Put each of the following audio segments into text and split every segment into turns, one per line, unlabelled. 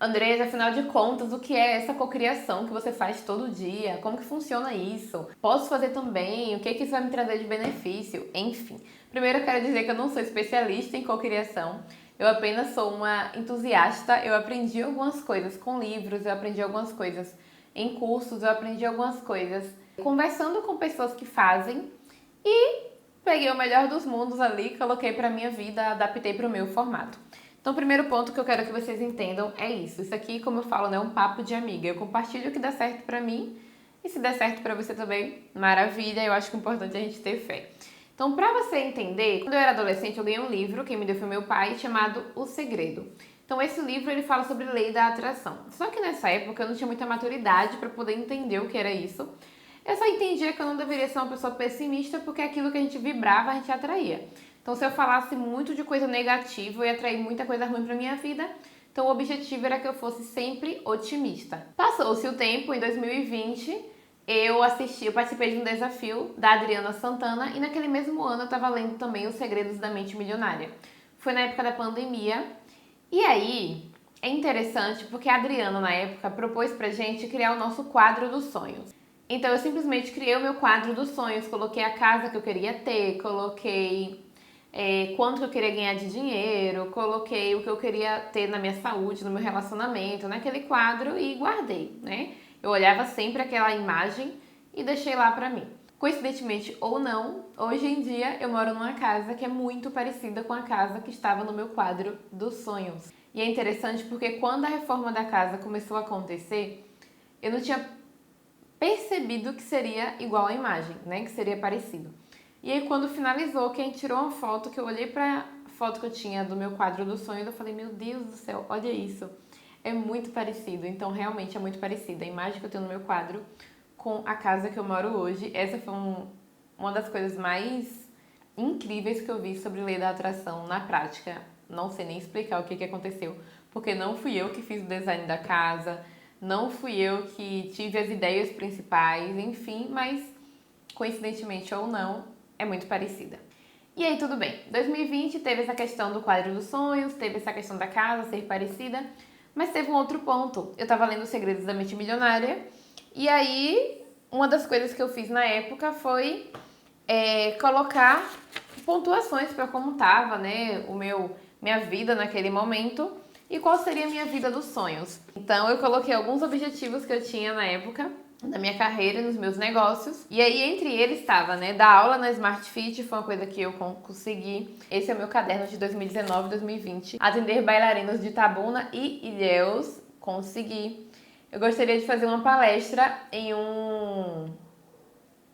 Andresa, afinal de contas, o que é essa cocriação que você faz todo dia? Como que funciona isso? Posso fazer também? O que que isso vai me trazer de benefício? Enfim, primeiro eu quero dizer que eu não sou especialista em cocriação. Eu apenas sou uma entusiasta. Eu aprendi algumas coisas com livros, eu aprendi algumas coisas em cursos, eu aprendi algumas coisas conversando com pessoas que fazem e peguei o melhor dos mundos ali, coloquei pra minha vida, adaptei pro meu formato. Então, o primeiro ponto que eu quero que vocês entendam é isso. Isso aqui, como eu falo, né, é um papo de amiga. Eu compartilho o que dá certo pra mim e se der certo pra você também, maravilha. Eu acho que o importante é a gente ter fé. Então, pra você entender, quando eu era adolescente, eu ganhei um livro, quem me deu foi meu pai, chamado O Segredo. Então, esse livro, ele fala sobre lei da atração. Só que nessa época eu não tinha muita maturidade pra poder entender o que era isso. Eu só entendia que eu não deveria ser uma pessoa pessimista, porque aquilo que a gente vibrava, a gente atraía. Então, se eu falasse muito de coisa negativa, eu ia atrair muita coisa ruim pra minha vida. Então, o objetivo era que eu fosse sempre otimista. Passou-se o tempo, em 2020, eu participei de um desafio da Adriana Santana e naquele mesmo ano eu estava lendo também Os Segredos da Mente Milionária. Foi na época da pandemia. E aí, é interessante porque a Adriana, na época, propôs pra gente criar o nosso quadro dos sonhos. Então, eu simplesmente criei o meu quadro dos sonhos, coloquei a casa que eu queria ter, coloquei quanto que eu queria ganhar de dinheiro, coloquei o que eu queria ter na minha saúde, no meu relacionamento, naquele quadro e guardei, né? Eu olhava sempre aquela imagem e deixei lá pra mim. Coincidentemente ou não, hoje em dia eu moro numa casa que é muito parecida com a casa que estava no meu quadro dos sonhos. E é interessante porque quando a reforma da casa começou a acontecer, eu não tinha percebido que seria igual à imagem, né? Que seria parecido. E aí quando finalizou, que a gente tirou uma foto, que eu olhei pra foto que eu tinha do meu quadro dos sonhos, eu falei, meu Deus do céu, olha isso. É muito parecido, então realmente é muito parecida. A imagem que eu tenho no meu quadro com a casa que eu moro hoje. Essa foi uma das coisas mais incríveis que eu vi sobre lei da atração na prática. Não sei nem explicar o que aconteceu, porque não fui eu que fiz o design da casa, não fui eu que tive as ideias principais, enfim, mas coincidentemente ou não, é muito parecida. E aí tudo bem, 2020 teve essa questão do quadro dos sonhos, teve essa questão da casa ser parecida, mas teve um outro ponto. Eu tava lendo Os Segredos da Mente Milionária e aí uma das coisas que eu fiz na época foi colocar pontuações para como tava, né, minha vida naquele momento e qual seria a minha vida dos sonhos. Então eu coloquei alguns objetivos que eu tinha na época, na minha carreira e nos meus negócios. E aí entre eles estava, né, dar aula na Smart Fit, foi uma coisa que eu consegui. Esse é o meu caderno de 2019 2020. Atender bailarinos de Itabuna e Ilhéus, consegui. Eu gostaria de fazer uma palestra em um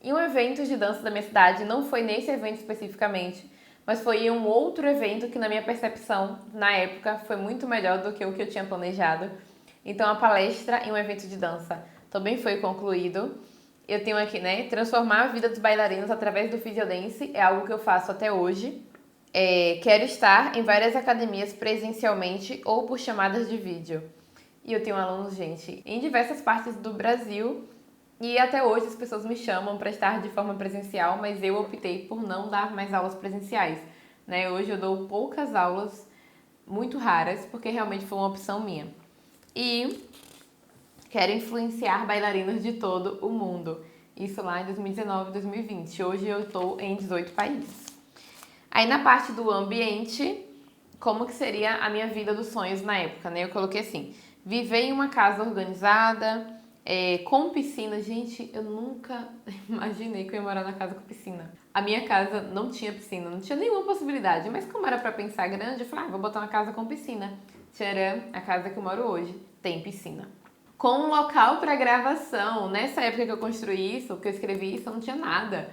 evento de dança da minha cidade. Não foi nesse evento especificamente, mas foi em um outro evento que na minha percepção, na época, foi muito melhor do que o que eu tinha planejado. Então a palestra em um evento de dança também foi concluído. Eu tenho aqui, né, transformar a vida dos bailarinos através do Physiodance, é algo que eu faço até hoje. Quero estar em várias academias presencialmente ou por chamadas de vídeo. E eu tenho alunos, gente, em diversas partes do Brasil e até hoje as pessoas me chamam para estar de forma presencial, mas eu optei por não dar mais aulas presenciais, né? Hoje eu dou poucas aulas, muito raras, porque realmente foi uma opção minha. E quero influenciar bailarinos de todo o mundo. Isso lá em 2019, 2020. Hoje eu estou em 18 países. Aí na parte do ambiente, como que seria a minha vida dos sonhos na época, né? Eu coloquei assim, viver em uma casa organizada, com piscina. Gente, eu nunca imaginei que eu ia morar na casa com piscina. A minha casa não tinha piscina, não tinha nenhuma possibilidade. Mas como era pra pensar grande, eu falei, vou botar uma casa com piscina. Tcharam, a casa que eu moro hoje tem piscina. Com um local pra gravação. Nessa época que eu construí isso, que eu escrevi isso, não tinha nada.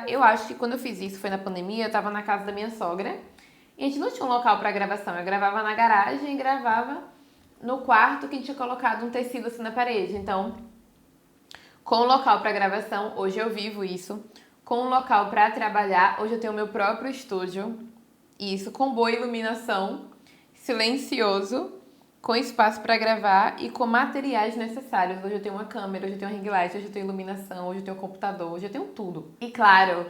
Eu acho que quando eu fiz isso foi na pandemia, eu tava na casa da minha sogra. E a gente não tinha um local pra gravação. Eu gravava na garagem e gravava no quarto que a gente tinha colocado um tecido assim na parede. Então, com o local para gravação, hoje eu vivo isso. Com o local para trabalhar, hoje eu tenho o meu próprio estúdio. Isso, com boa iluminação, silencioso, com espaço para gravar e com materiais necessários. Hoje eu tenho uma câmera, hoje eu tenho um ring light, hoje eu tenho iluminação, hoje eu tenho um computador, hoje eu tenho tudo. E claro,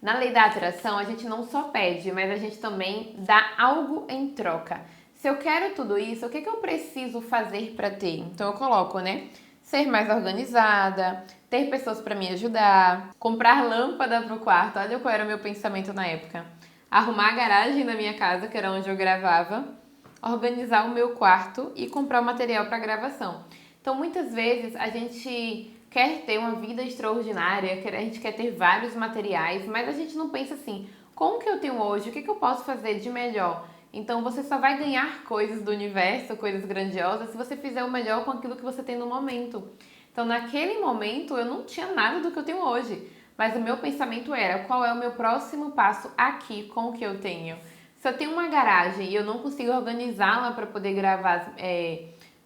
na lei da atração a gente não só pede, mas a gente também dá algo em troca. Se eu quero tudo isso, o que eu preciso fazer para ter? Então eu coloco, né? Ser mais organizada, ter pessoas para me ajudar, comprar lâmpada para o quarto. Olha qual era o meu pensamento na época. Arrumar a garagem da minha casa, que era onde eu gravava, organizar o meu quarto e comprar o material para gravação. Então muitas vezes a gente quer ter uma vida extraordinária, a gente quer ter vários materiais, mas a gente não pensa assim, como que eu tenho hoje? O que eu posso fazer de melhor? Então você só vai ganhar coisas do universo, coisas grandiosas, se você fizer o melhor com aquilo que você tem no momento. Então naquele momento eu não tinha nada do que eu tenho hoje, mas o meu pensamento era, qual é o meu próximo passo aqui com o que eu tenho? Se eu tenho uma garagem e eu não consigo organizá-la para poder gravar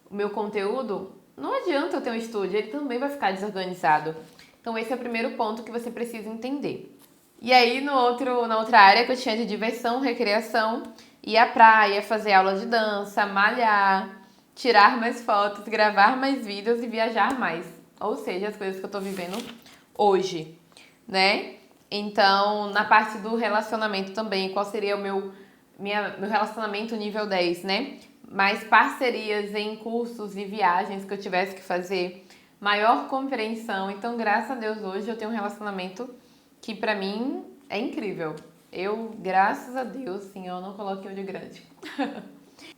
o meu conteúdo, não adianta eu ter um estúdio, ele também vai ficar desorganizado. Então esse é o primeiro ponto que você precisa entender. E aí na outra área que eu tinha de diversão, recreação, ir à praia, fazer aula de dança, malhar, tirar mais fotos, gravar mais vídeos e viajar mais. Ou seja, as coisas que eu tô vivendo hoje, né? Então, na parte do relacionamento também, qual seria o meu relacionamento nível 10, né? Mais parcerias em cursos e viagens que eu tivesse que fazer, maior compreensão. Então, graças a Deus, hoje eu tenho um relacionamento que pra mim é incrível. Eu, graças a Deus, Senhor, não coloque olho grande.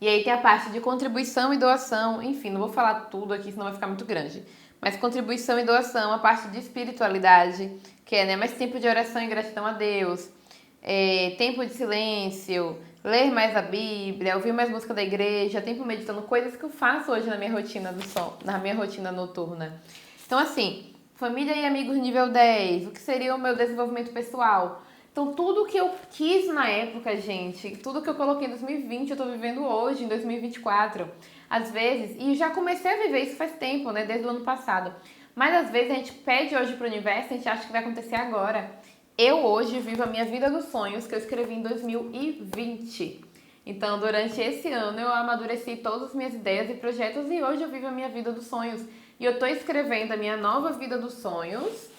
E aí tem a parte de contribuição e doação. Enfim, não vou falar tudo aqui, senão vai ficar muito grande. Mas contribuição e doação, a parte de espiritualidade, que é, né, mais tempo de oração e gratidão a Deus, tempo de silêncio, ler mais a Bíblia, ouvir mais música da igreja, tempo meditando, coisas que eu faço hoje na minha rotina na minha rotina noturna. Então, assim, família e amigos nível 10, o que seria o meu desenvolvimento pessoal? Então, tudo que eu quis na época, gente, tudo que eu coloquei em 2020, eu tô vivendo hoje, em 2024. Às vezes, e já comecei a viver isso faz tempo, né, desde o ano passado. Mas às vezes a gente pede hoje pro universo, a gente acha que vai acontecer agora. Eu hoje vivo a minha vida dos sonhos que eu escrevi em 2020. Então, durante esse ano, eu amadureci todas as minhas ideias e projetos e hoje eu vivo a minha vida dos sonhos. E eu tô escrevendo a minha nova vida dos sonhos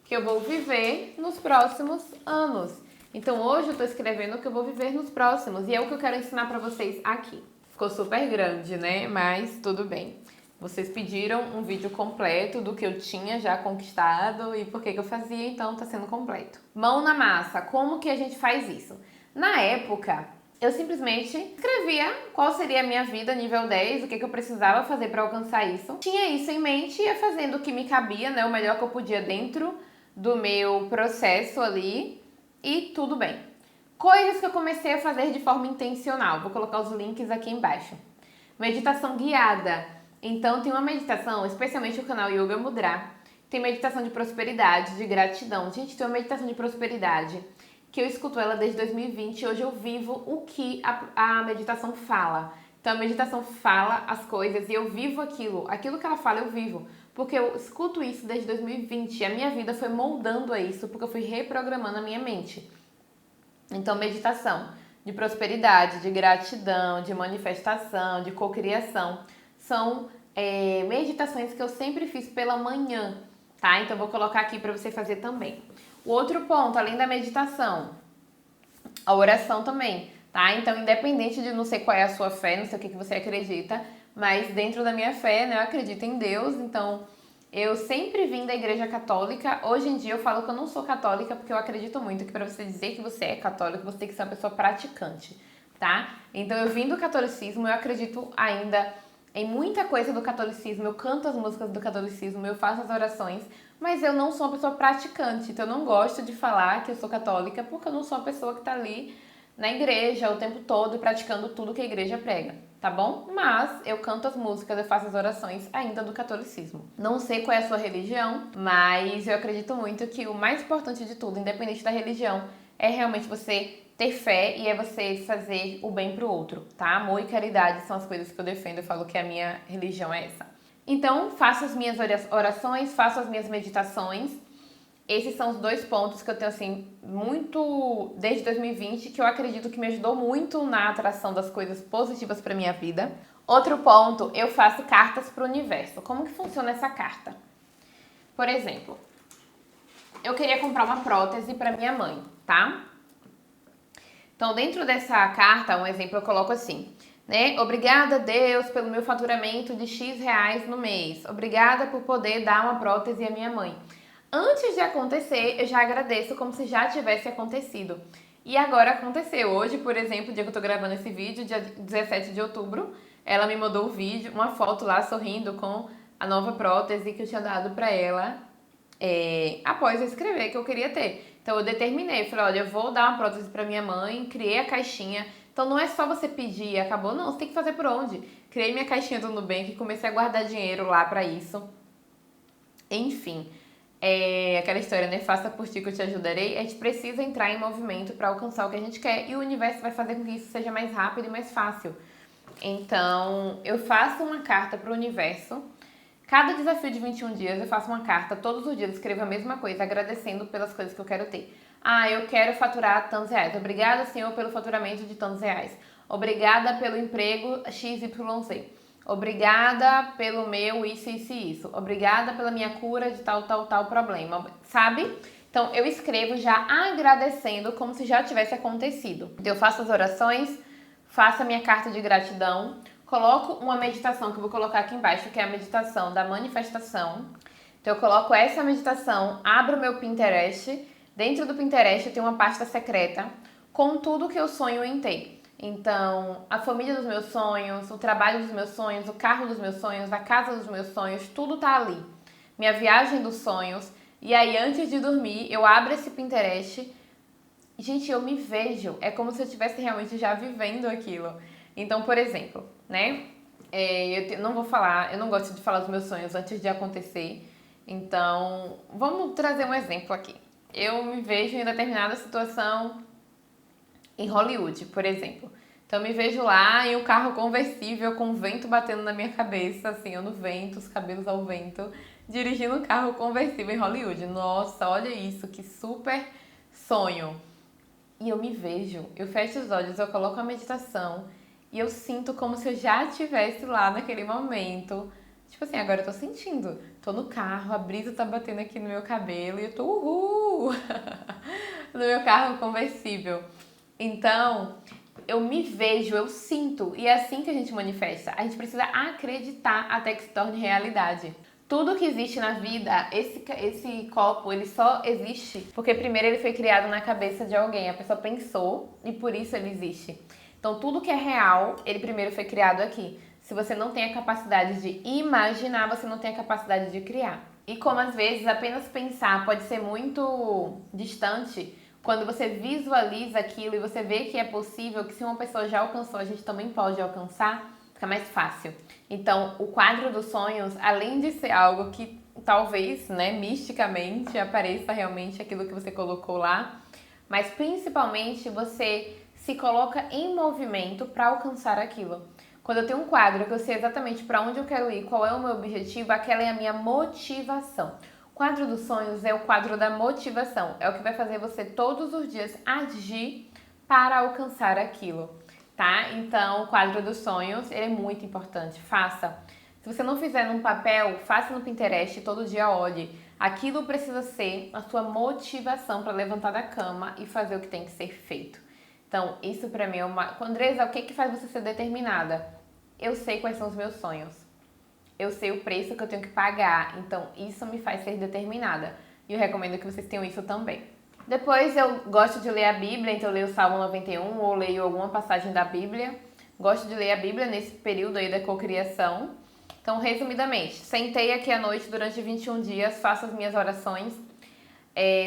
que eu vou viver nos próximos anos. Então hoje eu tô escrevendo o que eu vou viver nos próximos e é o que eu quero ensinar pra vocês aqui. Ficou super grande, né? Mas tudo bem. Vocês pediram um vídeo completo do que eu tinha já conquistado e por que eu fazia, então tá sendo completo. Mão na massa, como que a gente faz isso? Na época, eu simplesmente escrevia qual seria a minha vida nível 10, o que eu precisava fazer para alcançar isso. Tinha isso em mente e ia fazendo o que me cabia, né? O melhor que eu podia dentro do meu processo ali e tudo bem. Coisas que eu comecei a fazer de forma intencional. Vou colocar os links aqui embaixo. Meditação guiada. Então tem uma meditação, especialmente o canal Yoga Mudra. Tem meditação de prosperidade, de gratidão. Gente, tem uma meditação de prosperidade que eu escuto ela desde 2020 e hoje eu vivo o que a meditação fala. Então a meditação fala as coisas e eu vivo aquilo que ela fala eu vivo, porque eu escuto isso desde 2020 e a minha vida foi moldando a isso, porque eu fui reprogramando a minha mente. Então meditação de prosperidade, de gratidão, de manifestação, de cocriação, são meditações que eu sempre fiz pela manhã, tá? Então eu vou colocar aqui para você fazer também. O outro ponto, além da meditação, a oração também, tá? Então, independente de não sei qual é a sua fé, não sei o que você acredita, mas dentro da minha fé, né, eu acredito em Deus, então eu sempre vim da igreja católica. Hoje em dia eu falo que eu não sou católica porque eu acredito muito que para você dizer que você é católico, você tem que ser uma pessoa praticante, tá? Então eu vim do catolicismo, eu acredito ainda em muita coisa do catolicismo, eu canto as músicas do catolicismo, eu faço as orações, mas eu não sou uma pessoa praticante, então eu não gosto de falar que eu sou católica porque eu não sou uma pessoa que tá ali na igreja o tempo todo praticando tudo que a igreja prega, tá bom? Mas eu canto as músicas, eu faço as orações ainda do catolicismo. Não sei qual é a sua religião, mas eu acredito muito que o mais importante de tudo, independente da religião, é realmente você ter fé e é você fazer o bem pro outro, tá? Amor e caridade são as coisas que eu defendo, eu falo que a minha religião é essa. Então, faço as minhas orações, faço as minhas meditações. Esses são os dois pontos que eu tenho, assim, muito desde 2020, que eu acredito que me ajudou muito na atração das coisas positivas pra minha vida. Outro ponto, eu faço cartas pro universo. Como que funciona essa carta? Por exemplo, eu queria comprar uma prótese pra minha mãe, tá? Então, dentro dessa carta, um exemplo, eu coloco assim: né? Obrigada, Deus, pelo meu faturamento de X reais no mês. Obrigada por poder dar uma prótese à minha mãe. Antes de acontecer, eu já agradeço como se já tivesse acontecido. E agora aconteceu. Hoje, por exemplo, o dia que eu tô gravando esse vídeo, dia 17 de outubro, ela me mandou um vídeo, uma foto lá sorrindo com a nova prótese que eu tinha dado pra ela após eu escrever que eu queria ter. Então eu determinei, falei, olha, eu vou dar uma prótese pra minha mãe, criei a caixinha. Então não é só você pedir e acabou, não, você tem que fazer por onde. Criei minha caixinha do Nubank, comecei a guardar dinheiro lá pra isso. Enfim, aquela história, né? Faça por ti que eu te ajudarei. A gente precisa entrar em movimento para alcançar o que a gente quer e o universo vai fazer com que isso seja mais rápido e mais fácil. Então, eu faço uma carta para o universo. Cada desafio de 21 dias eu faço uma carta, todos os dias eu escrevo a mesma coisa, agradecendo pelas coisas que eu quero ter. Ah, eu quero faturar tantos reais. Obrigada, Senhor, pelo faturamento de tantos reais. Obrigada pelo emprego XYZ. Obrigada pelo meu isso, isso e isso. Obrigada pela minha cura de tal, tal, tal problema. Sabe? Então, eu escrevo já agradecendo como se já tivesse acontecido. Então, eu faço as orações, faço a minha carta de gratidão, coloco uma meditação que eu vou colocar aqui embaixo, que é a meditação da manifestação. Então, eu coloco essa meditação, abro o meu Pinterest. Dentro do Pinterest eu tenho uma pasta secreta com tudo que eu sonho em ter. Então, a família dos meus sonhos, o trabalho dos meus sonhos, o carro dos meus sonhos, a casa dos meus sonhos, tudo tá ali. Minha viagem dos sonhos. E aí, antes de dormir, eu abro esse Pinterest. Gente, eu me vejo. É como se eu estivesse realmente já vivendo aquilo. Então, por exemplo, né? Não vou falar, eu não gosto de falar dos meus sonhos antes de acontecer. Então, vamos trazer um exemplo aqui. Eu me vejo em determinada situação em Hollywood, por exemplo. Então eu me vejo lá em um carro conversível com o vento batendo na minha cabeça, assim, eu no vento, os cabelos ao vento, dirigindo um carro conversível em Hollywood. Nossa, olha isso, que super sonho. E eu me vejo, eu fecho os olhos, eu coloco a meditação e eu sinto como se eu já estivesse lá naquele momento. Tipo assim, agora eu tô sentindo. Tô no carro, a brisa tá batendo aqui no meu cabelo e eu tô uhul! No meu carro conversível. Então, eu me vejo, eu sinto, e é assim que a gente manifesta. A gente precisa acreditar até que se torne realidade. Tudo que existe na vida, esse copo, ele só existe porque primeiro ele foi criado na cabeça de alguém. A pessoa pensou e por isso ele existe. Então, tudo que é real, ele primeiro foi criado aqui. Se você não tem a capacidade de imaginar, você não tem a capacidade de criar. E como às vezes apenas pensar pode ser muito distante, quando você visualiza aquilo e você vê que é possível, que se uma pessoa já alcançou, a gente também pode alcançar, fica mais fácil. Então, o quadro dos sonhos, além de ser algo que talvez, né, misticamente apareça realmente aquilo que você colocou lá, mas principalmente você se coloca em movimento para alcançar aquilo. Quando eu tenho um quadro que eu sei exatamente para onde eu quero ir, qual é o meu objetivo, aquela é a minha motivação. O quadro dos sonhos é o quadro da motivação, é o que vai fazer você todos os dias agir para alcançar aquilo, tá? Então, o quadro dos sonhos, ele é muito importante, faça. Se você não fizer num papel, faça no Pinterest, todo dia olhe. Aquilo precisa ser a sua motivação para levantar da cama e fazer o que tem que ser feito. Então, isso pra mim é uma... Andresa, o que faz você ser determinada? Eu sei quais são os meus sonhos. Eu sei o preço que eu tenho que pagar. Então, isso me faz ser determinada. E eu recomendo que vocês tenham isso também. Depois, eu gosto de ler a Bíblia. Então, eu leio o Salmo 91 ou leio alguma passagem da Bíblia. Gosto de ler a Bíblia nesse período aí da cocriação. Então, resumidamente, sentei aqui à noite durante 21 dias, faço as minhas orações.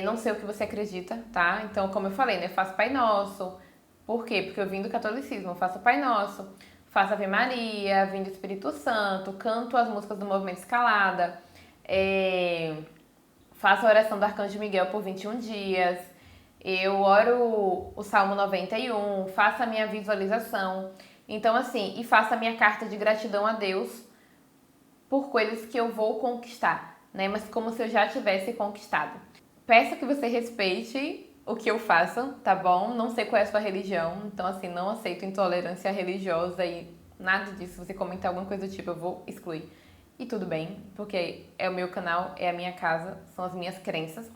Não sei o que você acredita, tá? Então, como eu falei, né? Eu faço Pai Nosso. Por quê? Porque eu vim do catolicismo, eu faço Pai Nosso, faço Ave Maria, vim do Espírito Santo, canto as músicas do Movimento Escalada, faço a oração do Arcanjo Miguel por 21 dias, eu oro o Salmo 91, faço a minha visualização. Então, assim, e faço a minha carta de gratidão a Deus por coisas que eu vou conquistar, né? Mas como se eu já tivesse conquistado. Peço que você respeite o que eu faço, tá bom? Não sei qual é a sua religião, então assim, não aceito intolerância religiosa e nada disso. Se você comentar alguma coisa do tipo, eu vou excluir. E tudo bem, porque é o meu canal, é a minha casa, são as minhas crenças.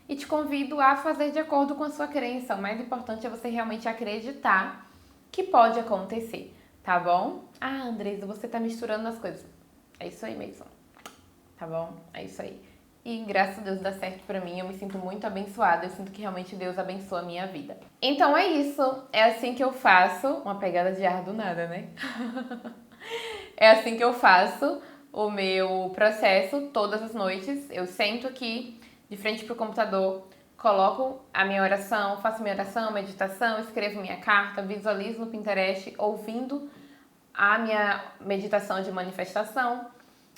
E te convido a fazer de acordo com a sua crença. O mais importante é você realmente acreditar que pode acontecer. tá bom? Ah, Andresa, você tá misturando as coisas. É isso aí mesmo, tá bom? É isso aí. E graças a Deus dá certo pra mim, eu me sinto muito abençoada, eu sinto que realmente Deus abençoa a minha vida. Então é isso, é assim que eu faço, uma pegada de ar do nada, né? É assim que eu faço o meu processo todas as noites. Eu sento aqui de frente pro computador, coloco a minha oração, faço minha oração, meditação, escrevo minha carta, visualizo no Pinterest, ouvindo a minha meditação de manifestação.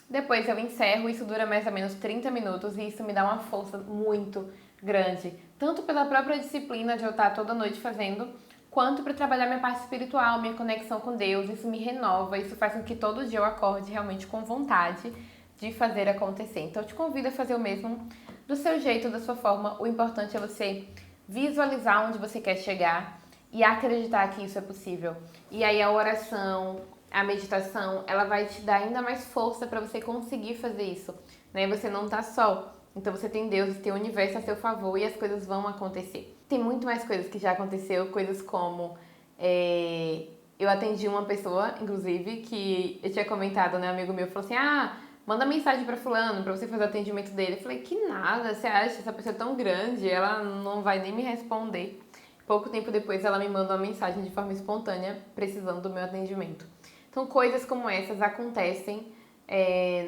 Depois eu encerro, isso dura mais ou menos 30 minutos e isso me dá uma força muito grande, tanto pela própria disciplina de eu estar toda noite fazendo, quanto para trabalhar minha parte espiritual, minha conexão com Deus. Isso me renova, isso faz com que todo dia eu acorde realmente com vontade de fazer acontecer. Então eu te convido a fazer o mesmo do seu jeito, da sua forma. O importante é você visualizar onde você quer chegar e acreditar que isso é possível. E aí a oração, a meditação, ela vai te dar ainda mais força para você conseguir fazer isso, né? Você não tá só. Então você tem Deus, você tem o universo a seu favor e as coisas vão acontecer. Tem muito mais coisas que já aconteceu, coisas como eu atendi uma pessoa, inclusive, que eu tinha comentado, né? Um amigo meu falou assim: ah, manda mensagem para fulano para você fazer o atendimento dele. Eu falei: que nada, você acha essa pessoa é tão grande, ela não vai nem me responder. Pouco tempo depois ela me manda uma mensagem de forma espontânea precisando do meu atendimento. Então coisas como essas acontecem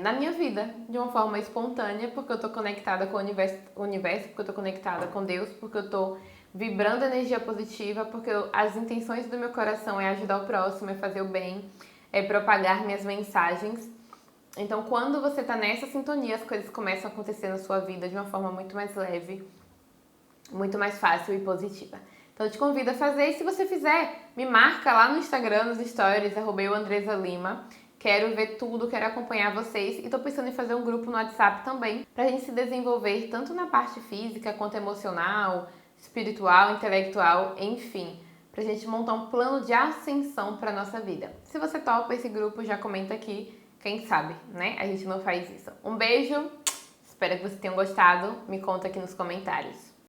na minha vida de uma forma espontânea porque eu tô conectada com o universo, porque eu tô conectada com Deus, porque eu tô vibrando energia positiva, porque as intenções do meu coração é ajudar o próximo, é fazer o bem, é propagar minhas mensagens. Então quando você tá nessa sintonia, as coisas começam a acontecer na sua vida de uma forma muito mais leve, muito mais fácil e positiva. Então eu te convido a fazer, e se você fizer, me marca lá no Instagram, nos stories, @andresalima. Quero ver tudo, quero acompanhar vocês e tô pensando em fazer um grupo no WhatsApp também, pra gente se desenvolver tanto na parte física quanto emocional, espiritual, intelectual, enfim, pra gente montar um plano de ascensão pra nossa vida. Se você topa esse grupo, já comenta aqui, quem sabe, né? A gente não faz isso. Um beijo, espero que vocês tenham gostado, me conta aqui nos comentários.